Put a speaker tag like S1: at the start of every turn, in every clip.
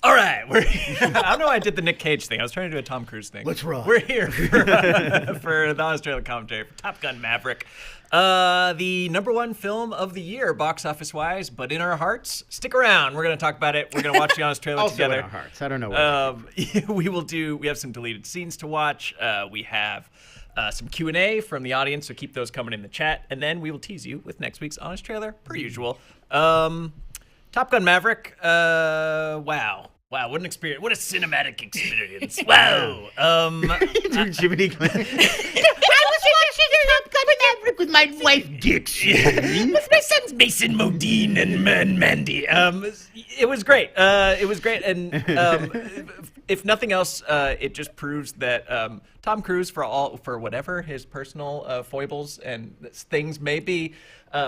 S1: All right, I don't know why I did the Nick Cage thing. I was trying to do a Tom Cruise thing.
S2: Let's rock.
S1: We're here for the Honest Trailer commentary for Top Gun Maverick. The #1 film of the year, box office-wise, but in our hearts. Stick around. We're going to talk about it. We're going to watch the Honest Trailer
S2: also
S1: together.
S2: in our hearts. I don't know what.
S1: We have some deleted scenes to watch. We have some Q&A from the audience, so keep those coming in the chat. And then we will tease you with next week's Honest Trailer, per usual. Top Gun Maverick. Wow, what an experience. What a cinematic experience. Wow.
S2: Jiminy Glenn. I was watching Top Gun Maverick with my wife, Dixie.
S1: With my sons, Mason, Modine, and Mandy. It was great. And if nothing else, it just proves that Tom Cruise, for whatever his personal foibles and things may be,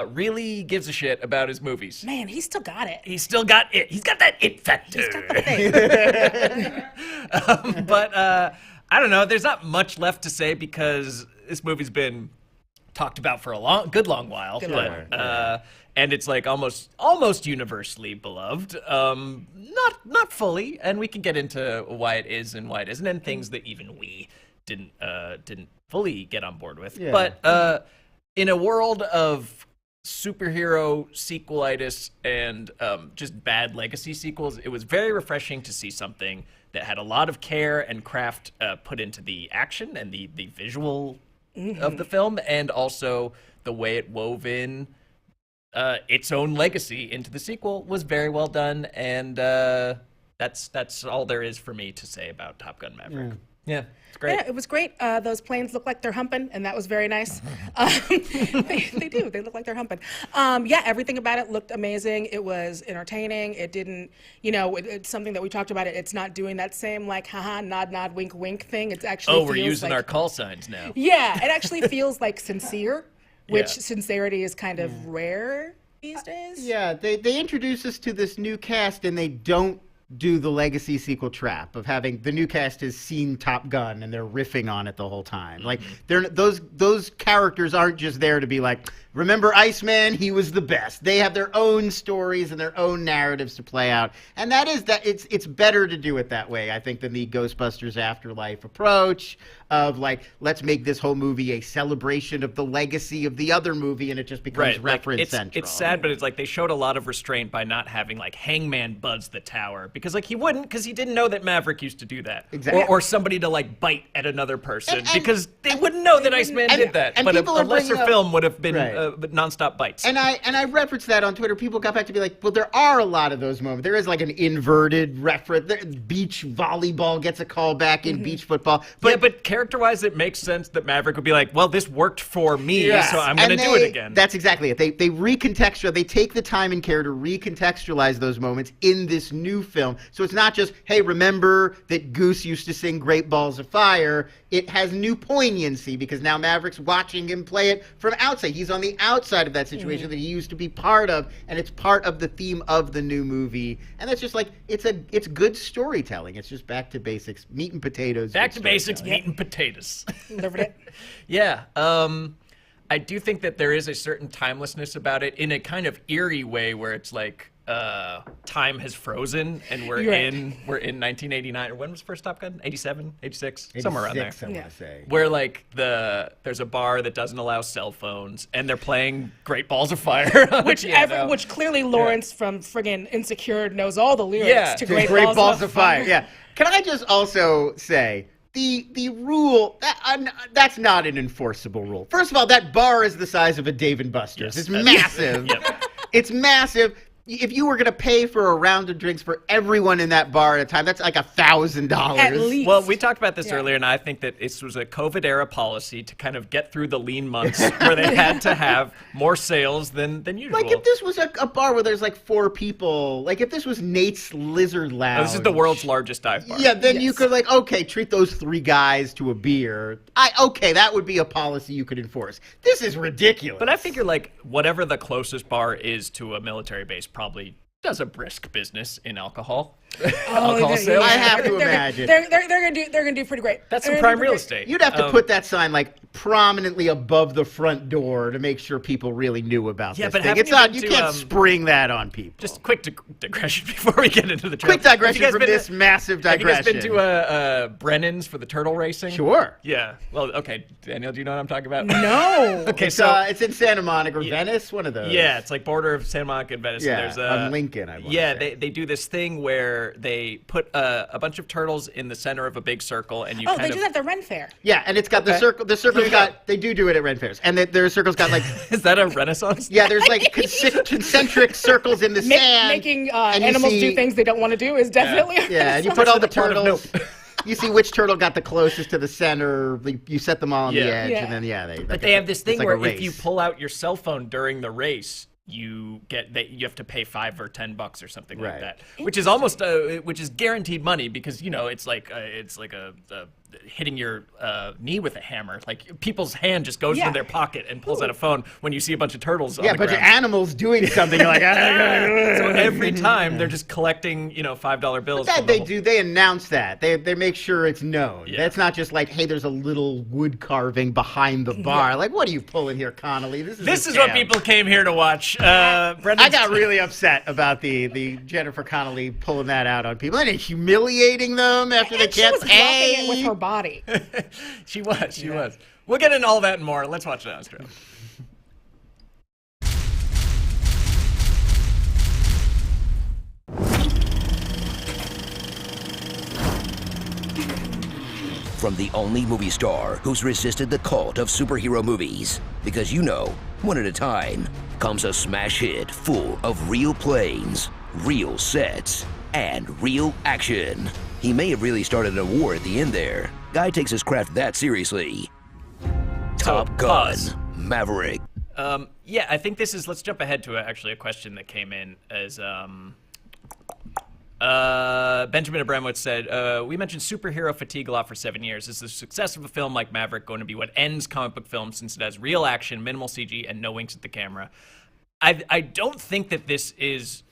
S1: really gives a shit about his movies.
S3: Man, he's still got it.
S1: He's still got it. He's got that it factor.
S3: He's got the thing.
S1: But I don't know. There's not much left to say because this movie's been talked about for a good long while. And it's like almost universally beloved. Not fully, and we can get into why it is and why it isn't, and things that even we didn't fully get on board with. Yeah. But in a world of superhero sequelitis and just bad legacy sequels, it was very refreshing to see something that had a lot of care and craft put into the action and the visual of the film, and also the way it wove in its own legacy into the sequel was very well done, and that's all there is for me to say about Top Gun Maverick. Yeah, it's great.
S3: Yeah, it was great. Those planes look like they're humping, and that was very nice. They do. They look like they're humping. Yeah, everything about it looked amazing. It was entertaining. It didn't, it's something that we talked about. It's not doing that same, like, haha, nod, nod, wink, wink thing. It's actually
S1: we're using our call signs now.
S3: Yeah, it actually feels like sincere, which sincerity is kind of rare these days.
S2: Yeah, they introduce us to this new cast, and they don't do the legacy sequel trap of having the new cast has seen Top Gun and they're riffing on it the whole time. Like those characters aren't just there to be like, remember Iceman? He was the best. They have their own stories and their own narratives to play out, and it's better to do it that way, I think, than the Ghostbusters Afterlife approach of like, let's make this whole movie a celebration of the legacy of the other movie, and it just becomes reference central.
S1: It's sad, but it's like they showed a lot of restraint by not having like Hangman buzz the tower, because like he wouldn't, because he didn't know that Maverick used to do that.
S2: Exactly.
S1: Or somebody to like bite at another person, because they wouldn't know that Iceman did that. But a lesser film would have been nonstop bites.
S2: And I referenced that on Twitter. People got back to be like, well, there are a lot of those moments. There is like an inverted reference. Beach volleyball gets a call back in beach football.
S1: But character-wise, it makes sense that Maverick would be like, well, this worked for me, so I'm going to do it again.
S2: That's exactly it. They recontextualize. They take the time and care to recontextualize those moments in this new film. So it's not just, hey, remember that Goose used to sing Great Balls of Fire. It has new poignancy because now Maverick's watching him play it from outside. He's on the outside of that situation that he used to be part of, and it's part of the theme of the new movie. And that's just like, it's good storytelling. It's just back to basics, meat and potatoes.
S1: Back to basics, meat and potatoes.
S3: Delivered it.
S1: Yeah. I do think that there is a certain timelessness about it in a kind of eerie way where it's like time has frozen and we're in 1989. Or when was first Top Gun? 87, 86, somewhere around there.
S2: I want to say.
S1: Where like there's a bar that doesn't allow cell phones and they're playing Great Balls of Fire.
S3: Which clearly Lawrence from friggin' Insecure knows all the lyrics to Great Balls of Fire.
S2: Yeah. Can I just also say, the rule, that's not an enforceable rule. First of all, that bar is the size of a Dave & Buster's. It's massive. It's massive. If you were going to pay for a round of drinks for everyone in that bar at a time, that's like $1,000.
S3: At least.
S1: Well, we talked about this earlier, and I think that this was a COVID-era policy to kind of get through the lean months where they had to have more sales than usual.
S2: Like if this was a bar where there's like 4 people, like if this was Nate's Lizard Lounge.
S1: This is the world's largest dive bar.
S2: Yeah, then you could like, okay, treat those 3 guys to a beer. Okay, that would be a policy you could enforce. This is ridiculous.
S1: But I figure like whatever the closest bar is to a military base probably does a brisk business in alcohol. Alcohol sales.
S2: I have to imagine.
S3: They're gonna do pretty great.
S1: That's some prime real estate.
S2: You'd have to put that sign like prominently above the front door to make sure people really knew about this
S1: but
S2: thing. It's not. You can't spring that on people.
S1: Just quick digression before we get into the trailer.
S2: Quick digression from this massive digression.
S1: Have you guys been to Brennan's for the turtle racing?
S2: Sure.
S1: Yeah. Well, okay. Danielle, do you know what I'm talking about?
S3: No.
S1: Okay,
S2: it's in Santa Monica or Venice, one of those.
S1: Yeah, it's like border of Santa Monica and Venice.
S2: Yeah,
S1: and there's
S2: on Lincoln, I want
S1: Yeah,
S2: to say.
S1: they do this thing where they put a bunch of turtles in the center of a big circle, and you
S3: Oh, they do that at the Ren Fair.
S2: Yeah, and it's got the circle. The circle's got. They do it at Ren Fairs, and their circle's got like.
S1: Is that a Renaissance?
S2: Yeah, there's like concentric circles in the sand.
S3: Making animals do things they don't want to do is definitely
S2: Yeah, and you put all the turtles. You see which turtle got the closest to the center. You set them all on the edge, and then
S1: they have this thing
S2: like
S1: where if you pull out your cell phone during the race, you have to pay $5 or $10 or something like that, which is almost which is guaranteed money because it's like a hitting your knee with a hammer. Like people's hand just goes into their pocket and pulls out a phone when you see a bunch of turtles.
S2: Yeah, a bunch of animals doing something. You're like,
S1: so every time they're just collecting $5 bills.
S2: That they do. They announce that. They make sure it's known. Yeah. That's not just like, hey, there's a little wood carving behind the bar. Like, what are you pulling here, Connolly? This is what
S1: people came here to watch.
S2: I got really upset about the Jennifer Connelly pulling that out on people and humiliating them after they can't pay.
S3: She was with her body.
S1: She was. We'll get into all that and more. Let's watch the outro.
S4: From the only movie star who's resisted the cult of superhero movies. Because one at a time, comes a smash hit full of real planes, real sets, and real action. He may have really started a war at the end there. Guy takes his craft that seriously. Top Gun, Maverick.
S1: I think this is, let's jump ahead to a question that came in as, Benjamin Abramowitz said, we mentioned superhero fatigue a lot for 7 years. Is the success of a film like Maverick going to be what ends comic book films since it has real action, minimal CG, and no winks at the camera? I don't think that this is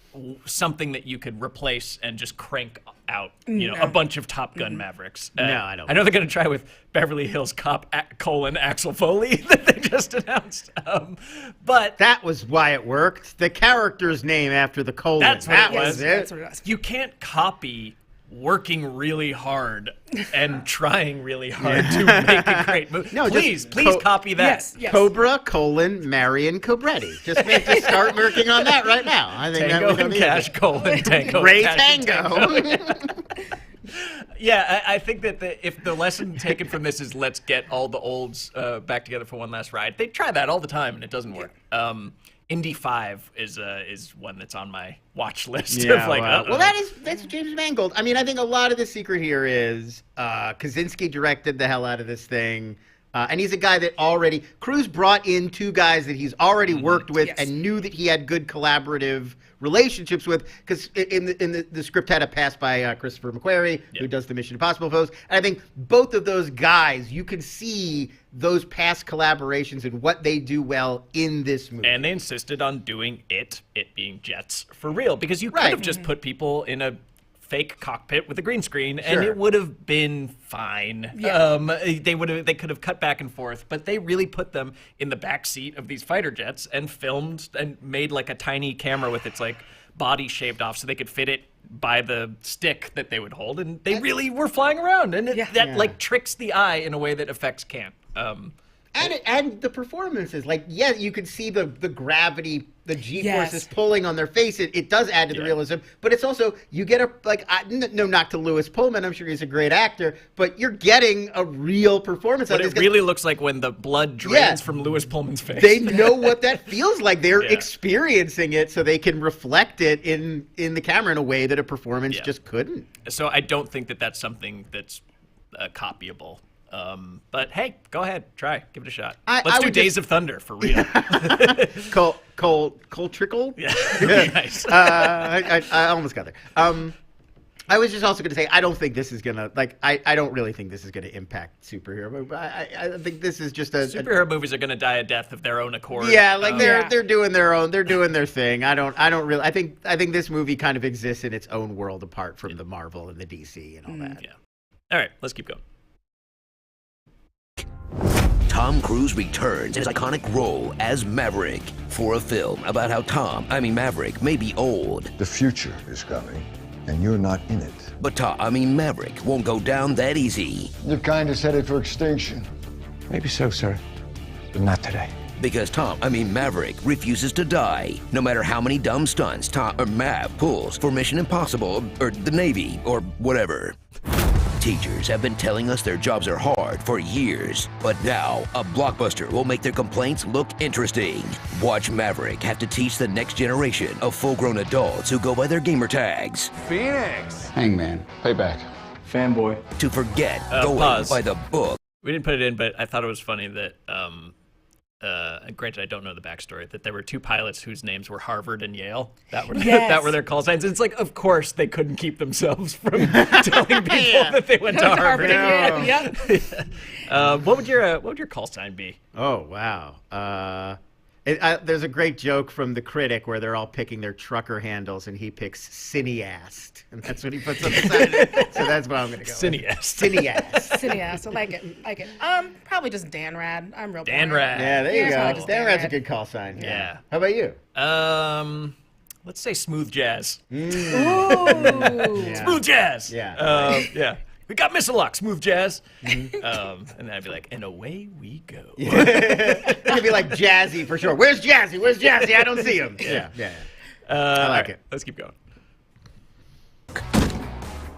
S1: something that you could replace and just crank out, a bunch of Top Gun Mavericks.
S2: No, I don't.
S1: I know they're going to try with Beverly Hills Cop : Axel Foley that they just announced. But
S2: that was why it worked. The character's name after the colon.
S1: That's what it was.
S3: That's what it was.
S1: You can't copy working really hard and trying really hard to make a great movie. No, please copy that.
S3: Yes.
S2: Cobra : Marion Cobretti. Just start working on that right now. I think
S1: Tango
S2: that
S1: and Cash : Tango.
S2: Ray
S1: Cash
S2: Tango.
S1: Yeah, I think that if the lesson taken from this is let's get all the olds back together for one last ride, they try that all the time and it doesn't work. Indy 5 is one that's on my watch list.
S2: Yeah, well, that's James Mangold. I mean, I think a lot of the secret here is Kaczynski directed the hell out of this thing. And he's a guy that Cruise brought in two guys that he's already worked with and knew that he had good collaborative relationships with, because in the script had a pass by Christopher McQuarrie, who does the Mission Impossible pose. And I think both of those guys, you can see those past collaborations and what they do well in this movie.
S1: And they insisted on doing it being jets for real, because you could have just put people in a fake cockpit with a green screen and it would have been fine. They could have cut back and forth, but they really put them in the back seat of these fighter jets and filmed and made like a tiny camera with its like body shaved off so they could fit it by the stick that they would hold, and they really were flying around, and that like tricks the eye in a way that effects can't.
S2: And the performances, you can see the gravity, the G-forces pulling on their face. It does add to the realism, but it's also, you get no knock to Lewis Pullman, I'm sure he's a great actor, but you're getting a real performance.
S1: But it really looks like when the blood drains from Lewis Pullman's face.
S2: They know what that feels like. They're experiencing it, so they can reflect it in the camera in a way that a performance just couldn't.
S1: So I don't think that that's something that's copyable. But hey, go ahead, try, give it a shot. Let's do Days of Thunder for real.
S2: Cole Trickle.
S1: Yeah, nice.
S2: I almost got there. I was just also going to say, I don't think this is going to, like, I don't really think this is going to impact superhero movies. I think this is just
S1: Superhero movies are going to die a death of their own accord.
S2: Yeah, like they're doing their thing. I don't really, I think this movie kind of exists in its own world apart from the Marvel and the DC and all that.
S1: Yeah. All right, let's keep going.
S4: Tom Cruise returns in his iconic role as Maverick for a film about how Maverick may be old.
S5: The future is coming, and you're not in it.
S4: But Maverick won't go down that easy.
S5: Your kind is headed for extinction.
S6: Maybe so, sir. But not today.
S4: Because Maverick refuses to die, no matter how many dumb stunts Mav pulls for Mission Impossible or the Navy or whatever. Teachers have been telling us their jobs are hard for years, but now a blockbuster will make their complaints look interesting. Watch Maverick have to teach the next generation of full-grown adults who go by their gamer tags.
S6: Phoenix!
S5: Hangman.
S6: Payback. Fanboy.
S4: To forget going
S1: pause.
S4: by the book.
S1: We didn't put it in, but I thought it was funny that, granted, I don't know the backstory, that there were two pilots whose names were Harvard and Yale. That were their call signs. It's like, of course, they couldn't keep themselves from telling people that they went to Harvard. What would your call sign be?
S2: Oh, wow. There's a great joke from The Critic where they're all picking their trucker handles, and he picks cineast, and that's what he puts on the side. So that's what I'm going to go
S1: Cineast.
S2: with. Cineast.
S3: Cineast, I like it. Probably just Dan Rad. I'm real
S1: Dan
S3: boring.
S1: Rad.
S2: Yeah, there you
S3: probably
S2: go.
S3: just
S2: Dan Rad's a
S3: Rad.
S2: good call sign.
S1: Yeah.
S2: How about you?
S1: Let's say smooth jazz.
S3: Ooh.
S1: Smooth jazz.
S2: Yeah.
S1: Yeah. We got missile lock, smooth jazz. And then I'd be like, and away we go.
S2: It could be like Jazzy for sure. Where's Jazzy? Where's Jazzy? I don't see him. Yeah. I like it.
S1: Let's keep going.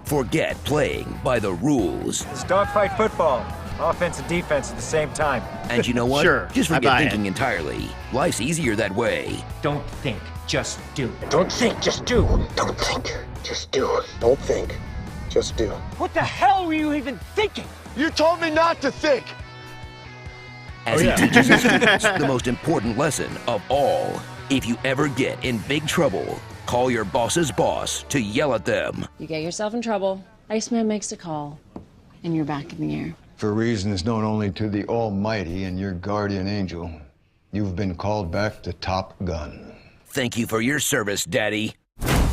S4: Forget playing by the rules.
S7: It's dogfight football. Offense and defense at the same time.
S4: And you know what?
S2: Sure,
S4: Just
S2: I
S4: forget
S2: buy
S4: thinking
S2: it.
S4: entirely. Life's easier that way.
S7: Don't think, just do.
S8: Don't think, just do. Don't think, just do. Don't think, just do.
S7: What the hell were you even thinking?
S5: You told me not to think.
S4: As he teaches his students the most important lesson of all. If you ever get in big trouble, call your boss's boss to yell at them.
S9: You get yourself in trouble, Iceman makes a call, and you're back in the air.
S5: For reasons known only to the Almighty and your guardian angel, you've been called back to Top Gun.
S4: Thank you for your service, Daddy.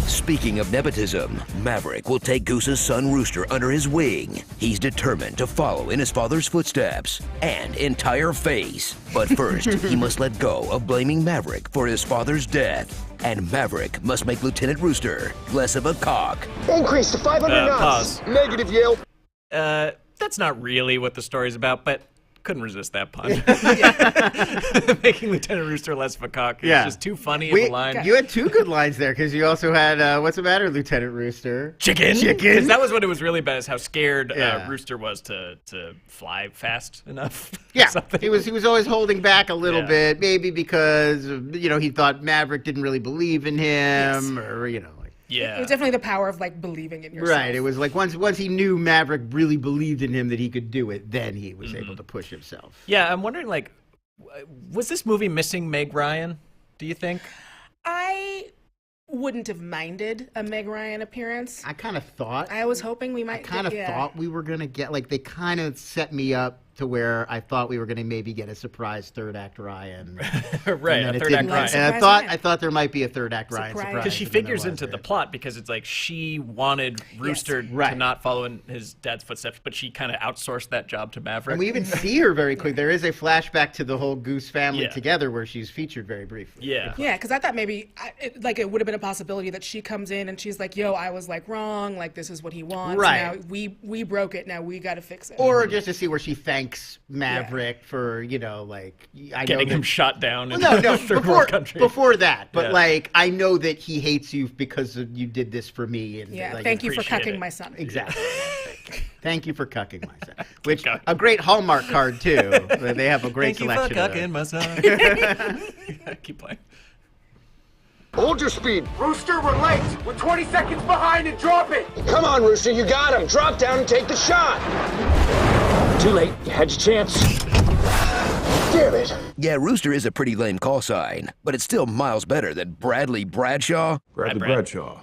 S4: Speaking of nepotism, Maverick will take Goose's son Rooster under his wing. He's determined to follow in his father's footsteps and entire face. But first, he must let go of blaming Maverick for his father's death. And Maverick must make Lieutenant Rooster less of a cock.
S8: Increase to 500 knots.
S1: Pause.
S8: Negative, Yale.
S1: That's not really what the story's about, but couldn't resist that pun. Making Lieutenant Rooster less of a cock is just too funny of a line.
S2: You had two good lines there because you also had what's the matter, Lieutenant Rooster?
S1: Chicken.
S2: Chicken.
S1: Because that was what it was really about, is how scared
S2: Yeah.
S1: Rooster was to fly fast enough. or
S2: Yeah,
S1: something.
S2: he was always holding back a little
S1: Yeah.
S2: bit, maybe because he thought Maverick didn't really believe in him, or like.
S1: Yeah.
S3: It was definitely the power of like believing in yourself.
S2: Right. It was like once he knew Maverick really believed in him that he could do it, then he was able to push himself.
S1: Yeah, I'm wondering, like, was this movie missing Meg Ryan, do you think?
S3: I wouldn't have minded a Meg Ryan appearance.
S2: I kind of thought.
S3: I was hoping we
S2: I
S3: might.
S2: kind of thought we were gonna get, like, they kind of set me up to where I thought we were gonna maybe get a surprise third act Ryan.
S1: Right,
S2: And then
S1: a
S2: it
S1: third
S2: didn't.
S1: act Ryan.
S2: And
S3: Surprise
S2: I thought there might be a third act Ryan
S3: Surprise.
S2: surprise.
S1: Because she
S2: and then
S1: figures
S2: there
S1: into the
S2: wasn't.
S1: plot, because it's like she wanted Rooster to
S2: Right.
S1: not follow in his dad's footsteps, but she kind of outsourced that job to Maverick.
S2: And we even see her very quick. There is a flashback to the whole Goose family
S1: Yeah.
S2: together where she's featured very briefly.
S1: Yeah.
S3: Yeah, because I thought maybe it would have been a possibility that she comes in and she's like, "Yo, I was like wrong. Like this is what he wants.
S2: Right.
S3: Now we broke it. Now we got to fix it."
S2: Or just to see where she thanks Maverick for, like, I
S1: Getting
S2: know
S1: him
S2: that,
S1: shot down in
S2: Well, no,
S1: a third world country.
S2: before that. But,
S1: Yeah.
S2: like, I know that he hates you because you did this for me. And
S3: yeah,
S2: like,
S3: thank you for
S1: appreciate
S3: cucking
S1: it.
S3: my son.
S2: Exactly. Thank you for cucking my son. Which,
S1: cucking.
S2: a great Hallmark card, too. They have a great
S1: Thank you for
S2: selection of
S1: cucking
S2: those.
S1: my son. Keep playing.
S8: Hold your speed.
S7: Rooster, we're late. We're 20 seconds behind and drop it.
S8: Come on, Rooster, you got him. Drop down and take the shot.
S7: Too late. You had your chance.
S8: Damn it.
S4: Yeah, Rooster is a pretty lame call sign, but it's still miles better than Bradley Bradshaw.
S1: Bradshaw.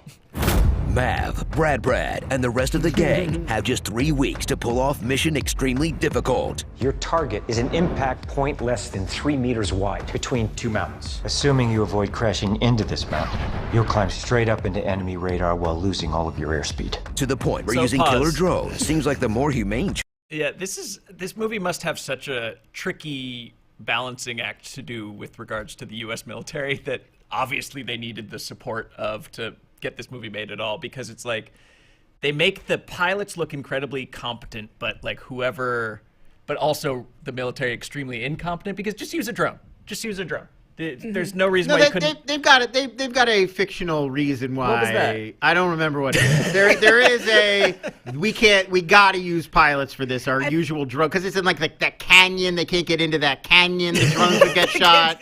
S4: Mav, Brad, and the rest of the gang have just 3 weeks to pull off mission extremely difficult.
S7: Your target is an impact point less than 3 meters wide between 2 mountains. Assuming you avoid crashing into this mountain, you'll climb straight up into enemy radar while losing all of your airspeed.
S4: To the point where
S1: So
S4: using
S1: pause.
S4: killer drones seems like the more humane
S1: Yeah, this movie must have such a tricky balancing act to do with regards to the U.S. military that obviously they needed the support of to get this movie made at all, because it's like they make the pilots look incredibly competent, but also the military extremely incompetent, because just use a drone. There's no reason why you couldn't.
S2: They've got a fictional reason why.
S1: What was that?
S2: I don't remember what it is. There is a we gotta use pilots for this, our usual drone, because it's in like that canyon. They can't get into that canyon. The drones would get shot.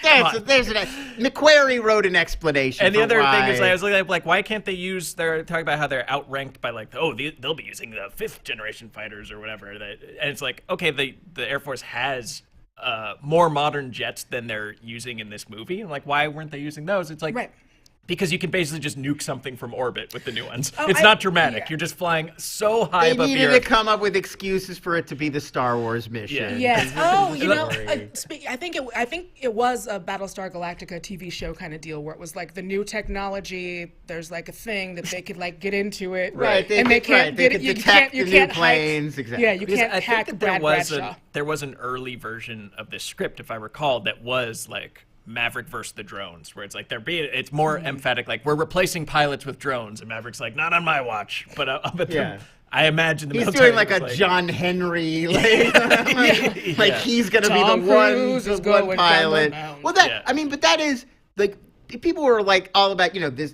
S2: McQuarrie wrote an explanation.
S1: And the other
S2: why.
S1: thing is, I was looking at, like, why can't they use? They're talking about how they're outranked by they'll be using the 5th generation fighters or whatever. And it's like, okay, the Air Force has more modern jets than they're using in this movie. And like, why weren't they using those? It's like,
S3: Right.
S1: Because you can basically just nuke something from orbit with the new ones. It's not dramatic.
S3: Yeah.
S1: You're just flying so high
S2: They
S1: above the
S2: needed
S1: earth.
S2: to come up with excuses for it to be the Star Wars mission.
S3: Yes. Oh, I think it was a Battlestar Galactica TV show kind of deal where it was like the new technology. There's like a thing that they could like get into it,
S2: Right.
S3: and they can't
S2: They
S3: get
S2: could
S3: it. You
S2: detect
S3: can't.
S2: the
S3: You can't
S2: new
S3: hack.
S2: planes. Exactly.
S3: Yeah, you
S1: Because
S3: can't
S1: I
S3: hack
S1: think that
S3: Brad Bradshaw.
S1: there was an early version of this script, if I recall, that was like Maverick versus the drones, where it's like it's more emphatic, like we're replacing pilots with drones, and Maverick's like, not on my watch. But I imagine the
S2: He's
S1: military
S2: doing like
S1: was
S2: a John Henry, like he's gonna
S3: Tom
S2: be the one,
S3: Cruise is
S2: the
S3: going
S2: one
S3: down the
S2: pilot.
S3: mountain.
S2: Well, but that is like people were like all about this.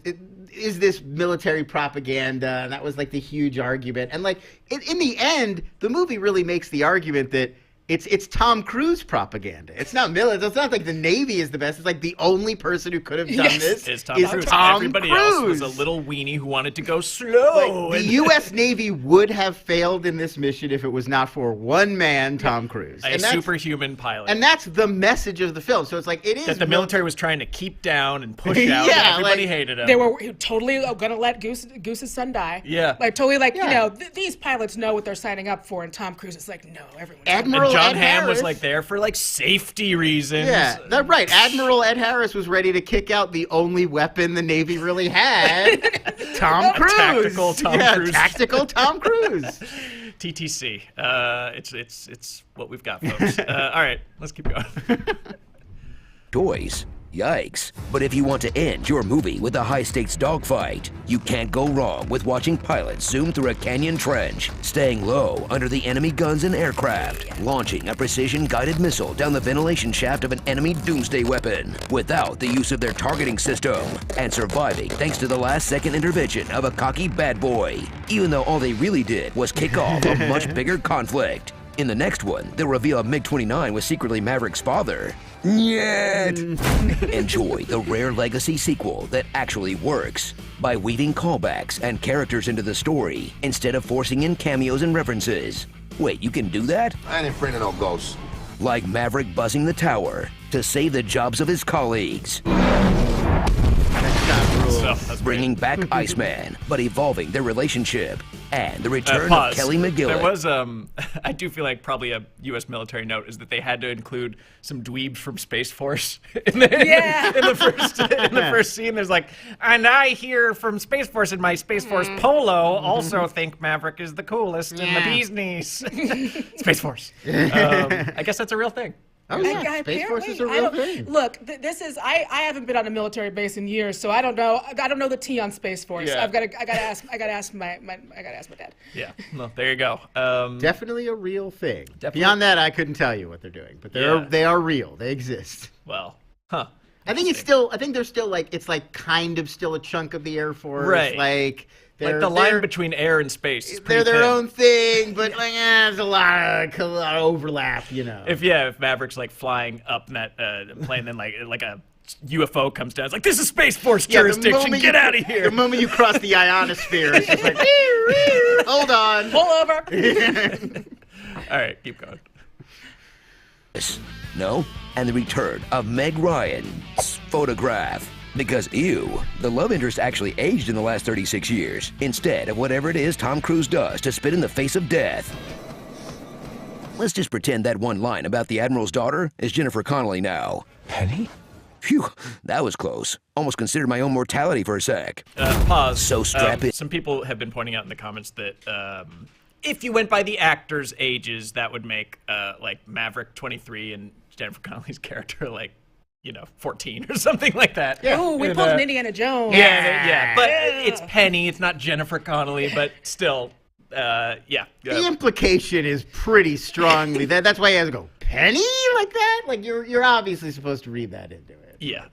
S2: Is this military propaganda? And that was like the huge argument. And like in the end, the movie really makes the argument that it's Tom Cruise propaganda. It's not military. It's not like the Navy is the best. It's like the only person who could have done this
S1: is Tom
S2: is
S1: Cruise.
S2: Tom
S1: Everybody
S2: Cruise.
S1: else was a little weenie who wanted to go slow.
S2: Like, the U.S. Navy would have failed in this mission if it was not for one man, Tom Cruise.
S1: A superhuman pilot.
S2: And that's the message of the film. So it's like it is
S1: that the military was trying to keep down and push out.
S2: Yeah,
S1: and everybody
S2: like,
S1: hated him.
S3: They were totally gonna let Goose's son die.
S1: Yeah.
S3: Like totally like these pilots know what they're signing up for, and Tom Cruise is like, no, everyone.
S2: Admiral
S1: and John
S2: Ed
S1: Hamm was
S2: Harris.
S1: like there for like safety reasons.
S2: Yeah, that's right. Admiral Ed Harris was ready to kick out the only weapon the Navy really had, Tom Cruise.
S1: Tactical Tom Cruise.
S2: Tactical Tom Cruise.
S1: TTC. It's what we've got, folks. All right, let's keep going.
S4: toys. Yikes. But if you want to end your movie with a high-stakes dogfight, you can't go wrong with watching pilots zoom through a canyon trench, staying low under the enemy guns and aircraft, launching a precision-guided missile down the ventilation shaft of an enemy doomsday weapon without the use of their targeting system, and surviving thanks to the last-second intervention of a cocky bad boy, even though all they really did was kick off a much bigger conflict. In the next one, they'll reveal a MiG-29 was secretly Maverick's father. Yet! Enjoy the rare legacy sequel that actually works by weaving callbacks and characters into the story instead of forcing in cameos and references. Wait, you can do that?
S10: I ain't afraid of no ghosts.
S4: Like Maverick buzzing the tower to save the jobs of his colleagues. Bringing back Iceman, but evolving their relationship. And the return of Kelly McGillis.
S1: There was, I do feel like probably a U.S. military note is that they had to include some dweebs from Space Force in the first scene. There's like, and I hear from Space Force in my Space Force polo also think Maverick is the coolest and the bee's knees. Space Force. I guess that's a real thing.
S2: Oh yeah, Space Force is a real thing.
S3: Look, this is I haven't been on a military base in years, so I don't know the T on Space Force.
S1: Yeah.
S3: I gotta ask my dad.
S1: Yeah, well, there you go.
S2: Definitely a real thing.
S1: Definitely.
S2: Beyond that, I couldn't tell you what they're doing, but they are real. They exist.
S1: Well, huh.
S2: I think they're still like it's like kind of still a chunk of the Air Force.
S1: Right.
S2: Like
S1: the line between air and space is pretty
S2: they're their
S1: thin.
S2: own thing, but like, there's a lot of overlap, you know.
S1: If Maverick's like flying up in that plane, then like a UFO comes down, it's like, this is Space Force jurisdiction, get out of here.
S2: The moment you cross the ionosphere, it's just like, hold on.
S3: Pull over.
S1: All right, keep going.
S4: No? And the return of Meg Ryan's photograph. Because, ew, the love interest actually aged in the last 36 years, instead of whatever it is Tom Cruise does to spit in the face of death. Let's just pretend that one line about the Admiral's daughter is Jennifer Connelly now.
S6: Penny?
S4: Phew, that was close. Almost considered my own mortality for a sec.
S1: Pause.
S4: So strap in.
S1: Some people have been pointing out in the comments that if you went by the actors' ages, that would make like Maverick 23 and Jennifer Connelly's character like, 14 or something like that.
S3: Yeah. Oh, we pulled an Indiana Jones.
S1: Yeah. But it's Penny. It's not Jennifer Connelly, but still, yeah.
S2: The implication is pretty strongly that's why he has to go Penny like that. Like you're obviously supposed to read that into it.
S1: Yeah.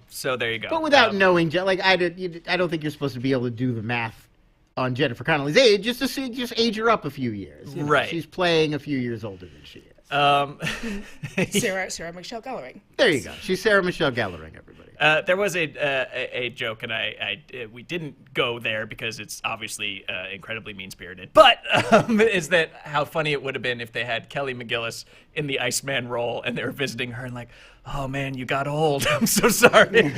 S1: So there you go.
S2: But without knowing, like I don't think you're supposed to be able to do the math on Jennifer Connelly's age. Just age her up a few years.
S1: Right.
S2: She's playing a few years older than she is.
S3: Sarah Michelle Gellar.
S2: There you go. She's Sarah Michelle Gellar, everybody.
S1: There was a joke, and we didn't go there because it's obviously incredibly mean-spirited. But is that how funny it would have been if they had Kelly McGillis in the Iceman role, and they were visiting her, and like, oh man, you got old. I'm so sorry.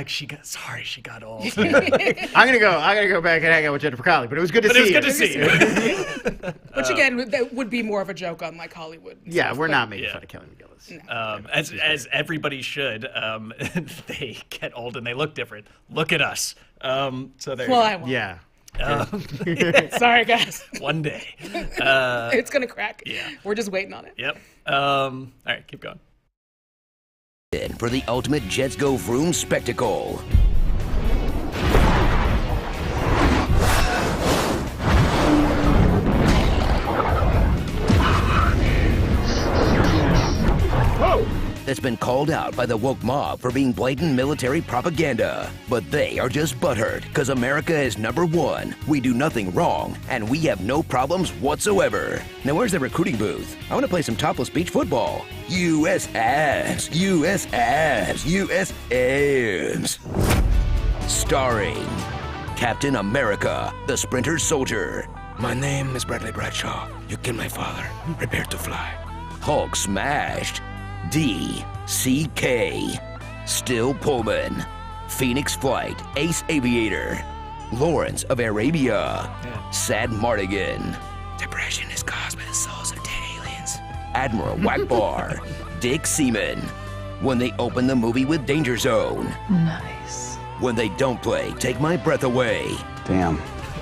S1: She got old.
S2: I'm gonna go back and hang out with Jennifer Connelly, but it was good to see you.
S1: It was good to see you.
S3: Which again, that would be more of a joke on like Hollywood.
S2: Yeah, we're not making fun of Kelly McGillis.
S1: No. As everybody should. They get old and they look different. Look at us. So there.
S3: Well, I won't.
S2: Yeah.
S3: Sorry, guys.
S1: One day.
S3: It's gonna crack.
S1: Yeah.
S3: We're just waiting on it.
S1: Yep. All right, keep going.
S4: For the ultimate Jets Go Vroom spectacle. That's been called out by the woke mob for being blatant military propaganda. But they are just butthurt, because America is #1. We do nothing wrong, and we have no problems whatsoever. Now where's the recruiting booth? I want to play some topless beach football. U.S. abs, U.S. abs, U.S. abs. Starring Captain America, the Sprinter Soldier.
S6: My name is Bradley Bradshaw. You killed my father. Prepare to fly.
S4: Hulk smashed. D.C.K. Still Pullman. Phoenix Flight. Ace Aviator. Lawrence of Arabia. Sad Mardigan.
S6: Depression is caused by the souls of dead aliens.
S4: Admiral Wackbar. Dick Seaman. When they open the movie with Danger Zone.
S9: Nice.
S4: When they don't play Take My Breath Away.
S5: Damn.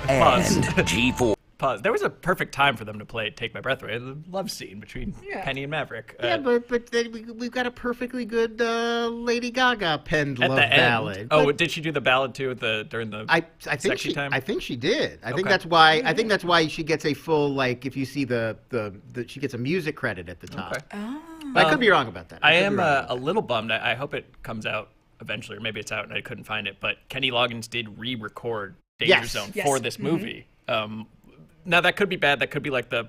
S4: And G4.
S1: Pause. There was a perfect time for them to play "Take My Breath Away," the love scene between Penny and Maverick.
S2: But then we've got a perfectly good Lady Gaga penned
S1: at
S2: love
S1: the end.
S2: ballad.
S1: Oh, did she do the ballad too during the
S2: I think
S1: sexy
S2: she
S1: time?
S2: I think she did. I think
S1: Okay.
S2: that's why. I think that's why she gets a full if you see the she gets a music credit at the top.
S1: Okay.
S2: But I could be wrong about that.
S1: I am a little bummed. I hope it comes out eventually, or maybe it's out and I couldn't find it. But Kenny Loggins did re-record Danger Zone for this movie. Now that could be bad. That could be like the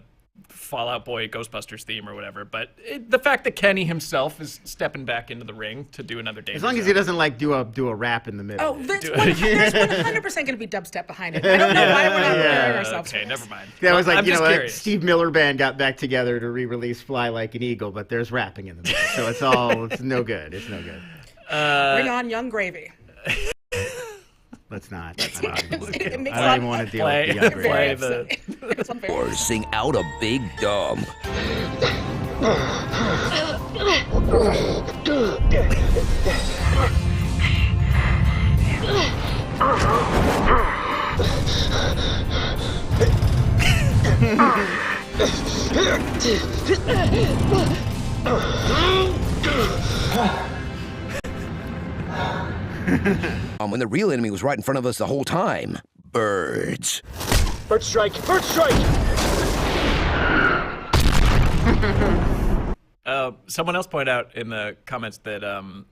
S1: Fallout Boy Ghostbusters theme or whatever. But the fact that Kenny himself is stepping back into the ring to do another Danger
S2: As long
S1: Zone.
S2: as he doesn't do a rap in the middle.
S3: Oh, there's 100% going to be dubstep behind it. I don't know why we're not preparing ourselves.
S1: Okay,
S3: for
S1: never mind.
S2: That was
S1: I'm just curious.
S2: Steve Miller Band got back together to re-release "Fly Like an Eagle," but there's rapping in the middle, so it's no good. It's no good.
S3: Bring on Young Gravy.
S2: Let's not.
S3: It
S2: I
S3: makes
S2: don't even want to deal with the Young Gravy.
S1: Play the.
S3: It's unfair.
S4: Or sing out a big dump. When the real enemy was right in front of us the whole time. Birds.
S8: Bird strike! Bird strike!
S1: Someone else pointed out in the comments that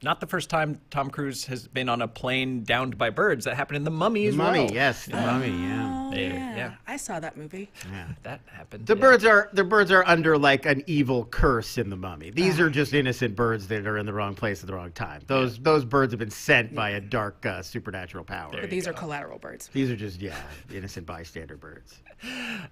S1: not the first time Tom Cruise has been on a plane downed by birds. That happened in The Mummy as well.
S2: Mummy, yes, the Mummy, yeah.
S3: Oh,
S1: Yeah.
S3: I saw that movie.
S2: Yeah.
S1: That happened.
S2: The birds are under an evil curse in The Mummy. These are just innocent birds that are in the wrong place at the wrong time. Those birds have been sent by a dark supernatural power.
S3: But these are collateral birds.
S2: These are just innocent bystander birds.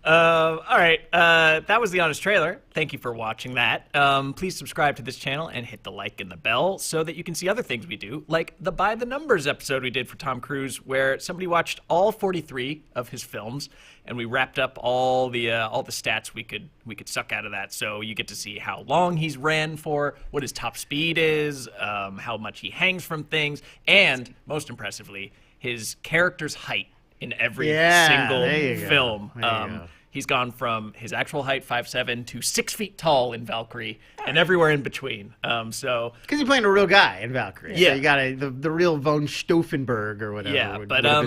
S1: All right. That was the Honest Trailer. Thank you for watching that. Please subscribe to this channel and hit the like and the bell so that you can see other things we do, like the By the Numbers episode we did for Tom Cruise, where somebody watched all 43 of his films, and we wrapped up all the stats we could suck out of that. So you get to see how long he's ran for, what his top speed is, how much he hangs from things, and most impressively, his character's height in every single film. He's gone from his actual height, 5'7", to 6 feet tall in Valkyrie, and everywhere in between. Because
S2: you're playing a real guy in Valkyrie.
S1: Yeah,
S2: so you got the real von Stauffenberg or whatever.
S1: Yeah, but I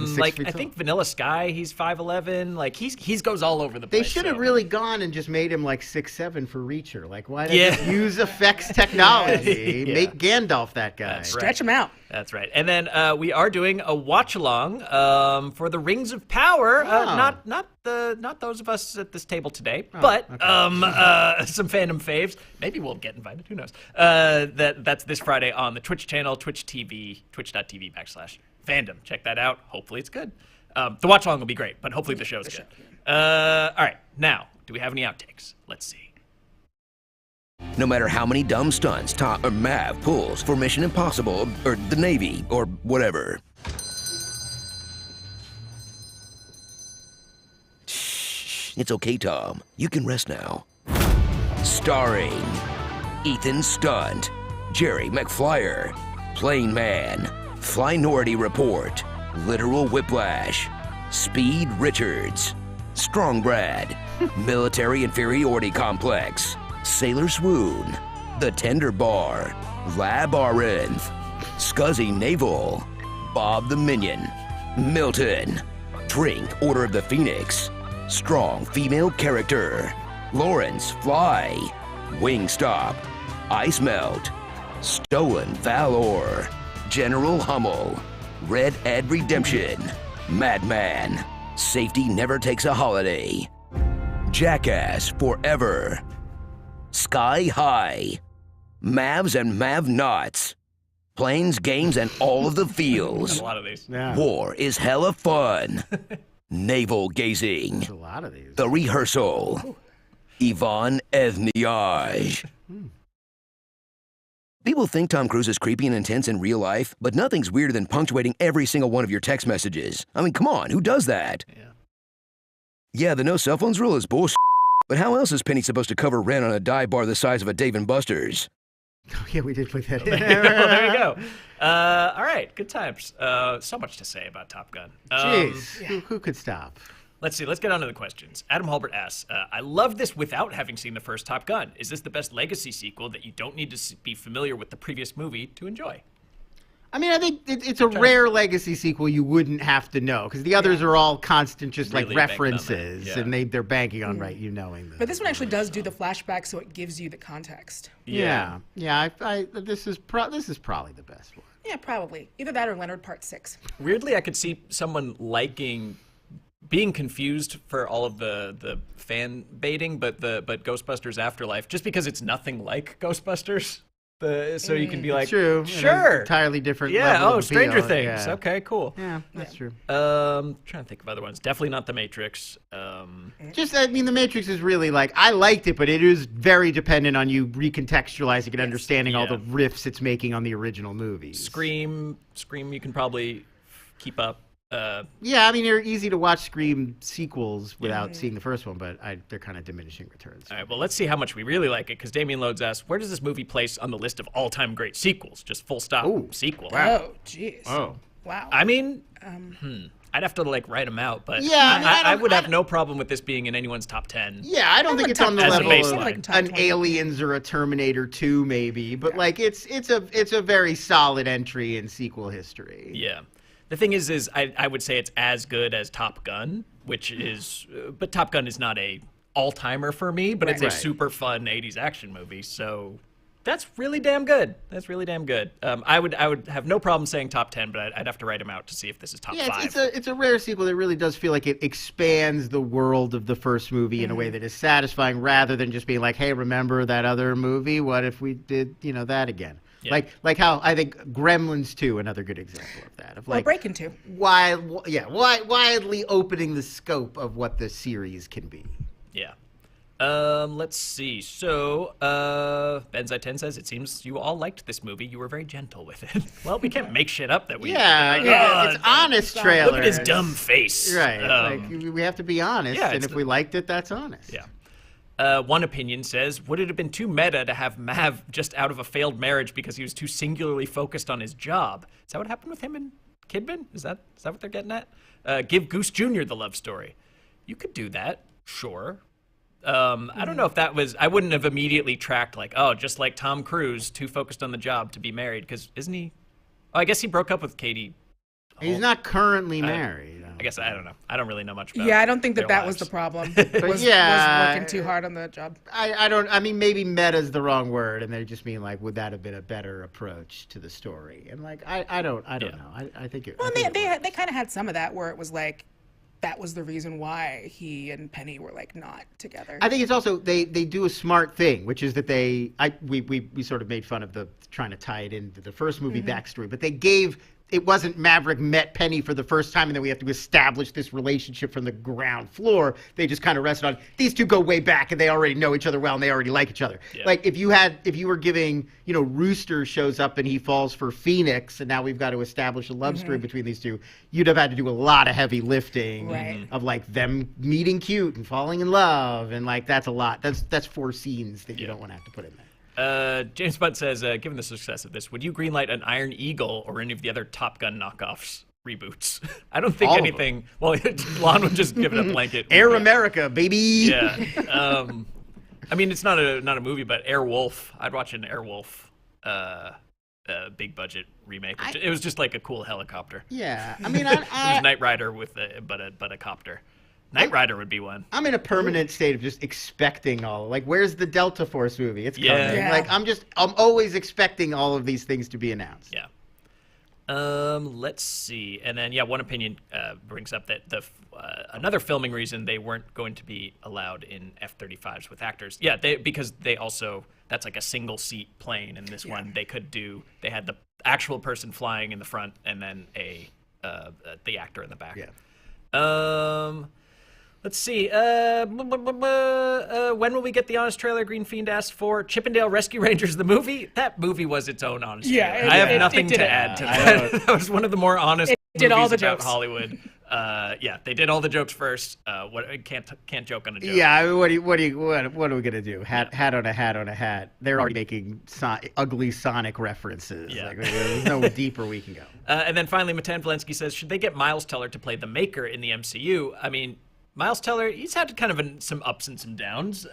S1: think Vanilla Sky, he's 5'11". Like he goes all over the place.
S2: They should have really gone and just made him like 6'7" for Reacher. Like, why not just use effects technology? Make Gandalf that guy.
S3: Stretch him out.
S1: That's right. And then we are doing a watch along for the Rings of Power. Not those of us at this table today, but some fandom faves. Maybe we'll get invited. Who knows? That's this Friday on the Twitch channel, twitch.tv/fandom. Check that out. Hopefully it's good. The watch along will be great, but hopefully the show's good. All right. Now, do we have any outtakes? Let's see.
S4: No matter how many dumb stunts Tom or Mav pulls for Mission Impossible or the Navy or whatever. Shh, it's okay, Tom. You can rest now. Starring Ethan Stunt, Jerry McFlyer, Plane Man, Flynority Report, Literal Whiplash, Speed Richards, Strong Brad, Military Inferiority Complex, Sailor Swoon, The Tender Bar, Lab Arinth, Scuzzy Naval, Bob the Minion, Milton, Drink Order of the Phoenix, Strong Female Character, Lawrence Fly, Wingstop, Ice Melt, Stolen Valor, General Hummel, Red Ed Redemption, Madman, Safety Never Takes a Holiday, Jackass Forever, Sky High, Mavs and Mav-Nots, Planes, Games, and All of the Feels.
S1: A lot of these.
S2: Yeah.
S4: War is hella fun. Navel Gazing.
S2: There's a lot of these.
S4: The Rehearsal. Yvonne Ethniage. People think Tom Cruise is creepy and intense in real life, but nothing's weirder than punctuating every single one of your text messages. I mean, come on, who does that? Yeah, the no cell phones rule is bullshit. But how else is Penny supposed to cover rent on a dive bar the size of a Dave & Buster's?
S2: Oh, yeah, we did put that in.
S1: There you go. All right, good times. So much to say about Top Gun.
S2: Jeez, who could stop?
S1: Let's see. Let's get on to the questions. Adam Hulbert asks, I love this without having seen the first Top Gun. Is this the best legacy sequel that you don't need to be familiar with the previous movie to enjoy?
S2: I mean, I think it's a rare legacy sequel you wouldn't have to know, because the others are all constant, just
S1: Really
S2: like references,
S1: banking
S2: and they're banking on you knowing them.
S3: But this one actually does do the flashback, so it gives you the context.
S2: Yeah. This is probably the best one.
S3: Yeah, probably. Either that or Leonard Part 6.
S1: Weirdly, I could see someone being confused for all of the fan baiting, but Ghostbusters Afterlife, just because it's nothing like Ghostbusters. So you can be like,
S2: true,
S1: sure,
S2: entirely different.
S1: Yeah.
S2: level
S1: Oh,
S2: of
S1: Stranger
S2: appeal.
S1: Things.
S2: Yeah.
S1: Okay, cool.
S2: Yeah, that's true.
S1: Trying to think of other ones. Definitely not The Matrix.
S2: I mean, The Matrix is really I liked it, but it is very dependent on you recontextualizing and understanding all the riffs it's making on the original movies.
S1: Scream, you can probably keep up.
S2: Yeah, I mean, they're easy to watch Scream sequels without seeing the first one, but they're kind of diminishing returns.
S1: All right, well, let's see how much we really like it, because Damien Lodes asks, where does this movie place on the list of all-time great sequels? Just full stop, sequel.
S3: Wow. Oh, jeez.
S2: Oh.
S3: Wow.
S1: I mean, I'd have to, write them out, but
S2: yeah,
S1: I would have no problem with this being in anyone's top 10.
S2: Yeah, I don't think it's on the
S1: as a
S2: level of
S1: baseline.
S2: an Aliens or a Terminator 2, maybe, but it's a very solid entry in sequel history.
S1: Yeah. The thing is I would say it's as good as Top Gun, which is, but Top Gun is not a all-timer for me, but it's a super fun 80s action movie, so that's really damn good. That's really damn good. I would have no problem saying top 10, but I'd have to write them out to see if this is top 5.
S2: It's a rare sequel that really does feel like it expands the world of the first movie in a way that is satisfying, rather than just being like, hey, remember that other movie? What if we did, that again? Yeah. Like how I think Gremlins 2, another good example of that. Of
S3: Breaking 2.
S2: Widely opening the scope of what the series can be.
S1: Yeah. Let's see. So, Benzai10 says, it seems you all liked this movie. You were very gentle with it. Well, we can't make shit up that we...
S2: Yeah, it's honest trailer.
S1: Look at his dumb face.
S2: Right. Like, we have to be honest, and if we liked it, that's honest.
S1: Yeah. One opinion says, would it have been too meta to have Mav just out of a failed marriage because he was too singularly focused on his job? Is that what happened with him and Kidman? Is that what they're getting at? Give Goose Jr. the love story. You could do that, sure. I don't know if that was... I wouldn't have immediately tracked, like, oh, just like Tom Cruise, too focused on the job to be married, because isn't he... Oh, I guess he broke up with Katie.
S2: He's not currently married.
S1: I guess, I don't know. I don't really know much about
S3: Yeah, I don't think
S1: their
S3: that was
S1: lives.
S3: the problem.
S2: But
S3: was working too hard on the job.
S2: I mean, maybe meta's the wrong word, and they just mean, like, would that have been a better approach to the story? And, like, I don't know. I think it...
S3: Well, they kind of had some of that where it was like, that was the reason why he and Penny were like not together.
S2: I think it's also they do a smart thing, which is that we sort of made fun of the trying to tie it into the first movie backstory, but they gave... It wasn't Maverick met Penny for the first time and then we have to establish this relationship from the ground floor. They just kind of rested on, these two go way back and they already know each other well and they already like each other. Yeah. Like if you were giving, Rooster shows up and he falls for Phoenix and now we've got to establish a love story between these two, you'd have had to do a lot of heavy lifting of like them meeting cute and falling in love, and like that's a lot. That's 4 scenes that you don't want to have to put in there.
S1: James Butt says, given the success of this, would you greenlight an Iron Eagle or any of the other Top Gun knockoffs reboots? I don't think anything. Well, Lon would just give it a blanket.
S2: Air America, baby.
S1: Yeah. I mean, it's not a movie, but Airwolf. I'd watch an Airwolf big budget remake. It was just like a cool helicopter.
S2: Yeah. I mean,
S1: it was Knight Rider with a copter. Knight Rider would be one. I'm
S2: in a permanent state of just expecting where's the Delta Force movie? It's coming.
S1: Yeah.
S2: Like I'm always expecting all of these things to be announced.
S1: Yeah. Let's see. And then one opinion brings up that another filming reason they weren't going to be allowed in F-35s with actors. Yeah, because they also, that's like a single seat plane, and this one they had the actual person flying in the front and then the actor in the back.
S2: Yeah.
S1: Let's see. When will we get the Honest Trailer? Green Fiend asked for Chippendale Rescue Rangers, the movie. That movie was its own Honest Trailer. I have nothing to add to that. That was one of the more honest
S3: did all
S1: movies
S3: the
S1: about
S3: jokes.
S1: Hollywood. They did all the jokes first. Can't joke on a joke.
S2: Yeah, I mean, what are we gonna do? Hat on a hat. They're already making ugly Sonic references.
S1: Yeah.
S2: Like, there's no deeper we can go.
S1: And then finally, Matan Valensky says, should they get Miles Teller to play the Maker in the MCU? I mean, Miles Teller, he's had kind of some ups and some downs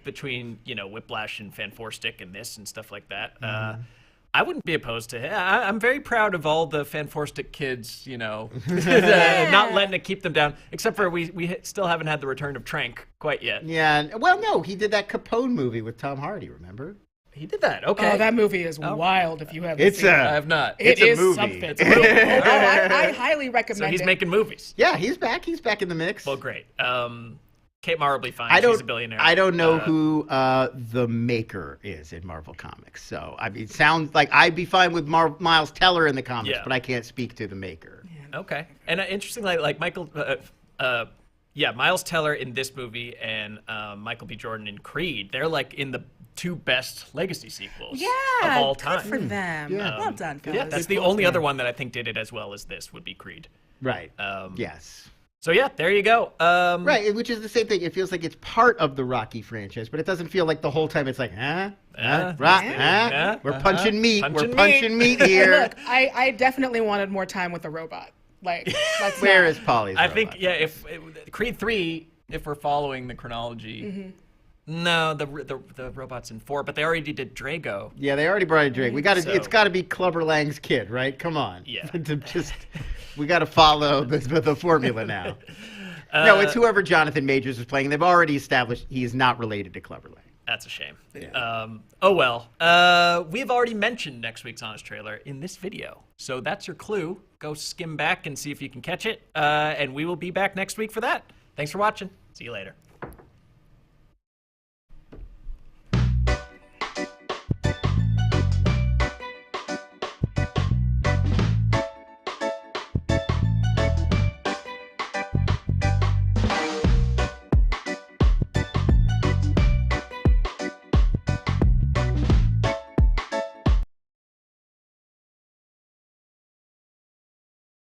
S1: between, Whiplash and Fan Four Stick and this and stuff like that. I wouldn't be opposed to it. I'm very proud of all the Fan Four Stick kids, not letting it keep them down, except for we still haven't had the return of Trank quite yet.
S2: Yeah, well, no, he did that Capone movie with Tom Hardy, remember?
S1: He did that. Okay.
S3: Oh, that movie is wild. If you haven't seen it,
S1: I have not.
S3: It's a movie.
S1: Something.
S3: It's a movie. I highly recommend it.
S1: So he's making movies.
S2: Yeah, he's back. He's back in the mix.
S1: Well, great. Kate Mara will be fine. She's a billionaire.
S2: I don't know who the Maker is in Marvel Comics. So I mean, it sounds like I'd be fine with Miles Teller in the comics, but I can't speak to the Maker.
S1: Okay. And interestingly, like Michael. Miles Teller in this movie and Michael B. Jordan in Creed, they're like in the 2 best legacy sequels of all time.
S3: Good for them.
S2: Yeah.
S3: Well done, fellas.
S1: Yeah, that's the only other one that I think did it as well as this would be Creed.
S2: Right. Yes.
S1: So there you go.
S2: Right, which is the same thing. It feels like it's part of the Rocky franchise, but it doesn't feel like the whole time it's like, we're punching meat. We're punching meat here.
S3: Look, I definitely wanted more time with the robot. Like,
S2: where is Polly's
S1: I
S2: robot?
S1: think if Creed 3, if we're following the chronology. No, the robot's in 4, but they already did Drago.
S2: Yeah, they already brought in Drago. It's got to be Clubber Lang's kid, right? Come on.
S1: Yeah.
S2: We got to follow the formula now. No, it's whoever Jonathan Majors is playing. They've already established he is not related to Clubber Lang.
S1: That's a shame. Yeah. We've already mentioned next week's Honest Trailer in this video. So that's your clue. Go skim back and see if you can catch it. And we will be back next week for that. Thanks for watching. See you later.